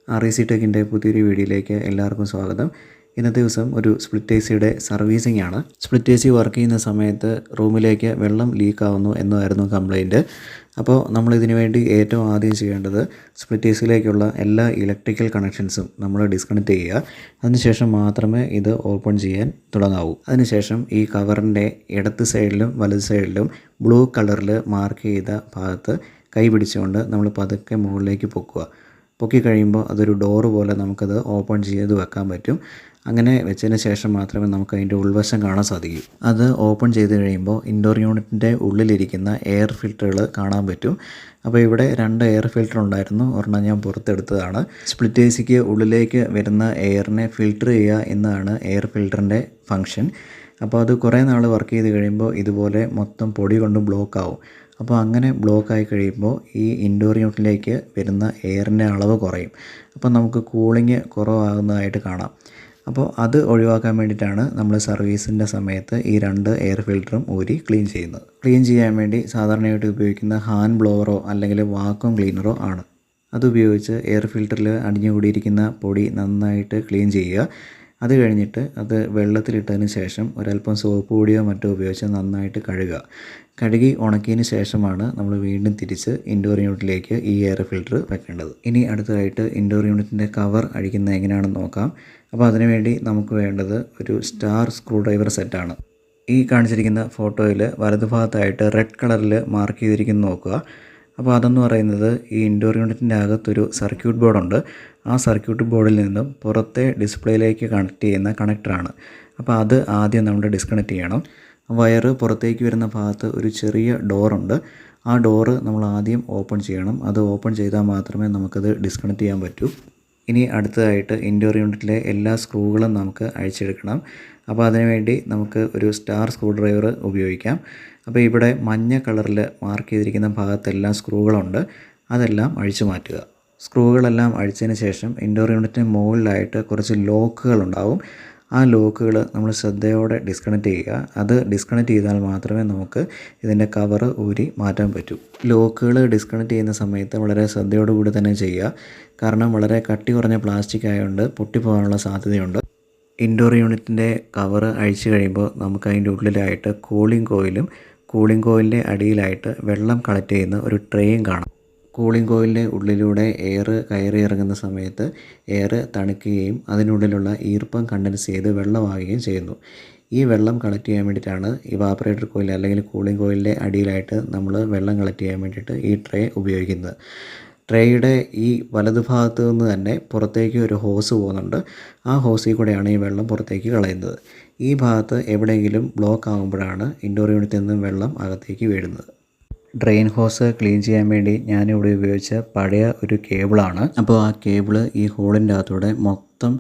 REC ടെക്കിൻ്റെ പുതിയൊരു വീഡിയോയിലേക്ക് എല്ലാവർക്കും സ്വാഗതം. ഇന്നത്തെ ദിവസം ഒരു സ്പ്ലിറ്റ് എ സിയുടെ സർവീസിംഗ് ആണ്. സ്പ്ലിറ്റ് എ സി വർക്ക് ചെയ്യുന്ന സമയത്ത് റൂമിലേക്ക് വെള്ളം ലീക്ക് ആവുന്നു എന്നായിരുന്നു കംപ്ലയിൻറ്റ്. അപ്പോൾ നമ്മളിതിനു വേണ്ടി ഏറ്റവും ആദ്യം ചെയ്യേണ്ടത് സ്പ്ലിറ്റ് എ സിയിലേക്കുള്ള എല്ലാ ഇലക്ട്രിക്കൽ കണക്ഷൻസും നമ്മൾ ഡിസ്കണക്ട് ചെയ്യുക. അതിനുശേഷം മാത്രമേ ഇത് ഓപ്പൺ ചെയ്യാൻ തുടങ്ങാവൂ. അതിനുശേഷം ഈ കവറിൻ്റെ ഇടത്ത് സൈഡിലും വലത് സൈഡിലും ബ്ലൂ കളറിൽ മാർക്ക് ചെയ്ത ഭാഗത്ത് കൈ പിടിച്ചുകൊണ്ട് നമ്മൾ പതുക്കെ മുകളിലേക്ക് പൊക്കി കഴിയുമ്പോൾ അതൊരു ഡോറ് പോലെ നമുക്കത് ഓപ്പൺ ചെയ്ത് വെക്കാൻ പറ്റും. അങ്ങനെ വെച്ചതിന് ശേഷം മാത്രമേ നമുക്ക് അതിൻ്റെ ഉൾവശം കാണാൻ സാധിക്കൂ. അത് ഓപ്പൺ ചെയ്ത് കഴിയുമ്പോൾ ഇൻഡോർ യൂണിറ്റിൻ്റെ ഉള്ളിലിരിക്കുന്ന എയർ ഫിൽറ്ററുകൾ കാണാൻ പറ്റും. അപ്പോൾ ഇവിടെ 2 എയർ ഫിൽറ്റർ ഉണ്ടായിരുന്നു. ഒരെണ്ണം ഞാൻ പുറത്തെടുത്തതാണ്. സ്പ്ലിറ്റ് എ സിക്ക് ഉള്ളിലേക്ക് വരുന്ന എയറിനെ ഫിൽറ്റർ ചെയ്യുക എന്നതാണ് എയർ ഫിൽറ്ററിൻ്റെ ഫങ്ഷൻ. അപ്പോൾ അത് കുറേ നാൾ വർക്ക് ചെയ്ത് കഴിയുമ്പോൾ ഇതുപോലെ മൊത്തം പൊടി കൊണ്ട് ബ്ലോക്ക് ആവും. അപ്പോൾ അങ്ങനെ ബ്ലോക്കായി കഴിയുമ്പോൾ ഈ ഇൻഡോർ യൂണിറ്റിലേക്ക് വരുന്ന എയറിൻ്റെ അളവ് കുറയും. അപ്പോൾ നമുക്ക് കൂളിംഗ് കുറവാകുന്നതായിട്ട് കാണാം. അപ്പോൾ അത് ഒഴിവാക്കാൻ വേണ്ടിയിട്ടാണ് നമ്മൾ സർവീസിൻ്റെ സമയത്ത് ഈ 2 എയർ ഫിൽറ്ററും ഊരി ക്ലീൻ ചെയ്യുന്നത്. ക്ലീൻ ചെയ്യാൻ വേണ്ടി സാധാരണയായിട്ട് ഉപയോഗിക്കുന്ന ഹാൻഡ് ബ്ലോവറോ അല്ലെങ്കിൽ വാക്വം ക്ലീനറോ ആണ്. അതുപയോഗിച്ച് എയർ ഫിൽറ്ററിൽ അടിഞ്ഞുകൂടിയിരിക്കുന്ന പൊടി നന്നായിട്ട് ക്ലീൻ ചെയ്യുക. അത് കഴിഞ്ഞിട്ട് അത് വെള്ളത്തിലിട്ടതിന് ശേഷം ഒരല്പം സോപ്പ് പൊടിയോ മറ്റോ ഉപയോഗിച്ച് നന്നായിട്ട് കഴുകി ഉണക്കിയതിന് ശേഷമാണ് നമ്മൾ വീണ്ടും തിരിച്ച് ഇൻഡോർ യൂണിറ്റിലേക്ക് ഈ എയർ ഫിൽറ്റർ വെക്കേണ്ടത്. ഇനി അടുത്തതായിട്ട് ഇൻഡോർ യൂണിറ്റിൻ്റെ കവർ അഴിക്കുന്നത് എങ്ങനെയാണെന്ന് നോക്കാം. അപ്പോൾ അതിനുവേണ്ടി നമുക്ക് വേണ്ടത് ഒരു സ്റ്റാർ സ്ക്രൂ ഡ്രൈവർ സെറ്റാണ്. ഈ കാണിച്ചിരിക്കുന്ന ഫോട്ടോയിൽ വലതുഭാഗത്തായിട്ട് റെഡ് കളറിൽ മാർക്ക് ചെയ്തിരിക്കുന്നത് നോക്കുക. അപ്പോൾ അതെന്ന് പറയുന്നത് ഈ ഇൻഡോർ യൂണിറ്റിൻ്റെ അകത്തൊരു സർക്യൂട്ട് ബോർഡുണ്ട്. ആ സർക്യൂട്ട് ബോർഡിൽ നിന്നും പുറത്തെ ഡിസ്പ്ലേയിലേക്ക് കണക്ട് ചെയ്യുന്ന കണക്ടറാണ്. അപ്പോൾ അത് ആദ്യം നമ്മൾ ഡിസ്കണക്ട് ചെയ്യണം. വയറ് പുറത്തേക്ക് വരുന്ന ഭാഗത്ത് ഒരു ചെറിയ ഡോറുണ്ട്. ആ ഡോറ് നമ്മൾ ആദ്യം ഓപ്പൺ ചെയ്യണം. അത് ഓപ്പൺ ചെയ്താൽ മാത്രമേ നമുക്കത് ഡിസ്കണക്ട് ചെയ്യാൻ പറ്റൂ. ഇനി അടുത്തതായിട്ട് ഇൻഡോർ യൂണിറ്റിലെ എല്ലാ സ്ക്രൂകളും നമുക്ക് അഴിച്ചെടുക്കണം. അപ്പോൾ അതിനുവേണ്ടി നമുക്ക് ഒരു സ്റ്റാർ സ്ക്രൂ ഡ്രൈവർ ഉപയോഗിക്കാം. അപ്പോൾ ഇവിടെ മഞ്ഞ കളറിൽ മാർക്ക് ചെയ്തിരിക്കുന്ന ഭാഗത്തെല്ലാം സ്ക്രൂകളുണ്ട്. അതെല്ലാം അഴിച്ചു മാറ്റുക. സ്ക്രൂകളെല്ലാം അഴിച്ചതിന് ശേഷം ഇൻഡോർ യൂണിറ്റിന് മുകളിലായിട്ട് കുറച്ച് ലോക്കുകളുണ്ടാവും. ആ ലോക്കുകൾ നമ്മൾ ശ്രദ്ധയോടെ ഡിസ്കണക്ട് ചെയ്യുക. അത് ഡിസ്കണക്ട് ചെയ്താൽ മാത്രമേ നമുക്ക് ഇതിൻ്റെ കവറ് ഊരി മാറ്റാൻ പറ്റൂ. ലോക്കുകൾ ഡിസ്കണക്ട് ചെയ്യുന്ന സമയത്ത് വളരെ ശ്രദ്ധയോടുകൂടി തന്നെ ചെയ്യുക. കാരണം വളരെ കട്ടി കുറഞ്ഞ പ്ലാസ്റ്റിക് ആയതുകൊണ്ട് പൊട്ടിപ്പോകാനുള്ള സാധ്യതയുണ്ട്. ഇൻഡോർ യൂണിറ്റിൻ്റെ കവറ് അഴിച്ചു കഴിയുമ്പോൾ നമുക്ക് അതിൻ്റെ ഉള്ളിലായിട്ട് കൂളിംഗ് കോയിലിൻ്റെ അടിയിലായിട്ട് വെള്ളം കളക്ട് ചെയ്യുന്ന ഒരു ട്രേയും കാണാം. കൂളിംഗ് കോയിലിൻ്റെ ഉള്ളിലൂടെ എയർ കയറി ഇറങ്ങുന്ന സമയത്ത് എയർ തണുക്കുകയും അതിനുള്ളിലുള്ള ഈർപ്പം കണ്ടൻസ് ചെയ്ത് വെള്ളമാവുകയും ചെയ്യുന്നു. ഈ വെള്ളം കളക്ട് ചെയ്യാൻ വേണ്ടിയിട്ടാണ് ഇവാപ്പറേറ്റർ കോയിൽ അല്ലെങ്കിൽ കൂളിംഗ് കോയിലിൻ്റെ അടിയിലായിട്ട് നമ്മൾ വെള്ളം കളക്ട് ചെയ്യാൻ വേണ്ടിയിട്ട് ഈ ട്രേ ഉപയോഗിക്കുന്നത്. ട്രേയുടെ ഈ വലതുഭാഗത്ത് നിന്ന് തന്നെ പുറത്തേക്ക് ഒരു ഹോസ് പോകുന്നുണ്ട്. ആ ഹോസിൽ കൂടെയാണ് ഈ വെള്ളം പുറത്തേക്ക് കളയുന്നത്. ഈ ഭാഗത്ത് എവിടെയെങ്കിലും ബ്ലോക്ക് ആകുമ്പോഴാണ് ഇൻഡോർ യൂണിറ്റിൽ നിന്ന് വെള്ളം അകത്തേക്ക് വീഴുന്നത്. ഡ്രെയിൻ ഹോസ് ക്ലീൻ ചെയ്യാൻ വേണ്ടി ഞാനിവിടെ ഉപയോഗിച്ച പഴയ ഒരു കേബിളാണ്. അപ്പോൾ ആ കേബിള് ഈ ഹോളിൻ്റെ അകത്തൂടെ മൊത്തം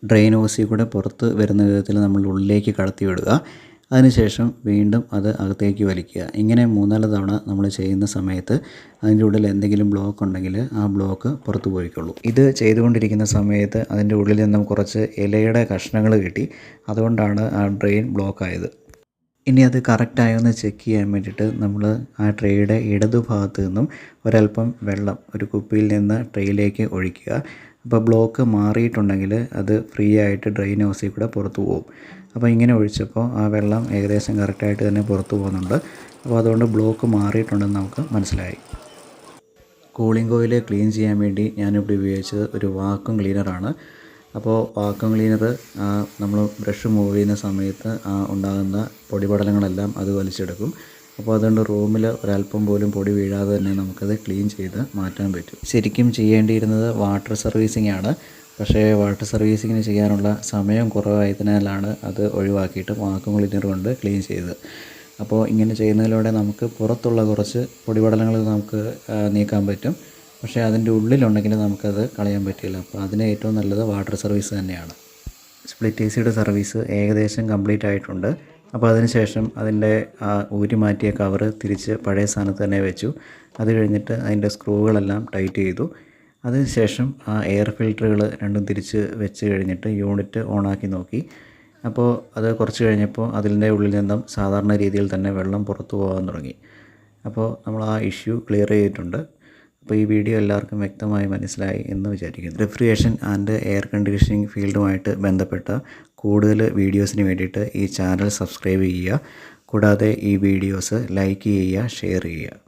ഡ്രെയിൻ ഹോസിൽ കൂടെ പുറത്ത് വരുന്ന വിധത്തിൽ നമ്മൾ ഉള്ളിലേക്ക് കടത്തി വിടുക. അതിനുശേഷം വീണ്ടും അത് അകത്തേക്ക് വലിക്കുക. ഇങ്ങനെ 3-4 തവണ നമ്മൾ ചെയ്യുന്ന സമയത്ത് അതിൻ്റെ ഉള്ളിൽ എന്തെങ്കിലും ബ്ലോക്ക് ഉണ്ടെങ്കിൽ ആ ബ്ലോക്ക് പുറത്ത് പോയിക്കൊള്ളൂ. ഇത് ചെയ്തുകൊണ്ടിരിക്കുന്ന സമയത്ത് അതിൻ്റെ ഉള്ളിൽ നിന്നും കുറച്ച് ഇലയുടെ കഷ്ണങ്ങൾ കിട്ടി. അതുകൊണ്ടാണ് ആ ഡ്രെയിൻ ബ്ലോക്ക് ആയത്. ഇനി അത് കറക്റ്റായൊന്ന് ചെക്ക് ചെയ്യാൻ വേണ്ടിയിട്ട് നമ്മൾ ആ ട്രേയുടെ ഇടതുഭാഗത്ത് നിന്നും ഒരല്പം വെള്ളം ഒരു കുപ്പിയിൽ നിന്ന് ട്രേയിലേക്ക് ഒഴിക്കുക. അപ്പോൾ ബ്ലോക്ക് മാറിയിട്ടുണ്ടെങ്കിൽ അത് ഫ്രീ ആയിട്ട് ഡ്രെയിൻ ഹോസിൽ കൂടെ പുറത്തു പോകും. അപ്പോൾ ഇങ്ങനെ ഒഴിച്ചപ്പോൾ ആ വെള്ളം ഏകദേശം കറക്റ്റായിട്ട് തന്നെ പുറത്തു പോകുന്നുണ്ട്. അപ്പോൾ അതുകൊണ്ട് ബ്ലോക്ക് മാറിയിട്ടുണ്ടെന്ന് നമുക്ക് മനസ്സിലായി. കൂളിംഗ് കോയിൽ ക്ലീൻ ചെയ്യാൻ വേണ്ടി ഞാനിവിടെ ഉപയോഗിച്ചത് ഒരു വാക്വം ക്ലീനറാണ്. അപ്പോൾ വാക്വം ക്ലീനർ നമ്മൾ ബ്രഷ് മൂവ് ചെയ്യുന്ന സമയത്ത് ഉണ്ടാകുന്ന പൊടിപടലങ്ങളെല്ലാം അത് വലിച്ചെടുക്കും. അപ്പോൾ അതുകൊണ്ട് റൂമിൽ ഒരല്പം പോലും പൊടി വീഴാതെ തന്നെ നമുക്കത് ക്ലീൻ ചെയ്ത് മാറ്റാൻ പറ്റും. ശരിക്കും ചെയ്യേണ്ടിയിരുന്നത് വാട്ടർ സർവീസിംഗ് ആണ്. പക്ഷേ വാട്ടർ സർവീസിങ്ങിന് ചെയ്യാനുള്ള സമയം കുറവായതിനാലാണ് അത് ഒഴിവാക്കിയിട്ട് വാക്വം ക്ലീനർ കൊണ്ട് ക്ലീൻ ചെയ്തത്. അപ്പോൾ ഇങ്ങനെ ചെയ്യുന്നതിലൂടെ നമുക്ക് പുറത്തുള്ള കുറച്ച് പൊടിപടലങ്ങൾ നമുക്ക് നീക്കാൻ പറ്റും. പക്ഷേ അതിൻ്റെ ഉള്ളിലുണ്ടെങ്കിൽ നമുക്കത് കളയാൻ പറ്റില്ല. അപ്പോൾ അതിന് ഏറ്റവും നല്ലത് വാട്ടർ സർവീസ് തന്നെയാണ്. സ്പ്ലിറ്റ് എ സിയുടെ സർവീസ് ഏകദേശം കംപ്ലീറ്റ് ആയിട്ടുണ്ട്. അപ്പോൾ അതിനുശേഷം അതിൻ്റെ ഊരി മാറ്റിയ കവറ് തിരിച്ച് പഴയ സ്ഥാനത്ത് തന്നെ വെച്ചു. അത് കഴിഞ്ഞിട്ട് അതിൻ്റെ സ്ക്രൂകളെല്ലാം ടൈറ്റ് ചെയ്തു. അതിനുശേഷം ആ എയർ ഫിൽറ്ററുകൾ രണ്ടും തിരിച്ച് വെച്ച് കഴിഞ്ഞിട്ട് യൂണിറ്റ് ഓണാക്കി നോക്കി. അപ്പോൾ അത് കുറച്ച് കഴിഞ്ഞപ്പോൾ അതിൻ്റെ ഉള്ളിൽ നിന്നും സാധാരണ രീതിയിൽ തന്നെ വെള്ളം പുറത്തു പോകാൻ തുടങ്ങി. അപ്പോൾ നമ്മൾ ആ ഇഷ്യൂ ക്ലിയർ ചെയ്തിട്ടുണ്ട്. അപ്പോൾ ഈ വീഡിയോ എല്ലാവർക്കും വ്യക്തമായി മനസ്സിലായി എന്ന് വിചാരിക്കുന്നു. റെഫ്രിജറേഷൻ ആൻഡ് എയർ കണ്ടീഷനിങ് ഫീൽഡുമായിട്ട് ബന്ധപ്പെട്ട കൂടുതൽ വീഡിയോസിന് വേണ്ടിയിട്ട് ഈ ചാനൽ സബ്സ്ക്രൈബ് ചെയ്യുക. കൂടാതെ ഈ വീഡിയോസ് ലൈക്ക് ചെയ്യുക, ഷെയർ ചെയ്യുക.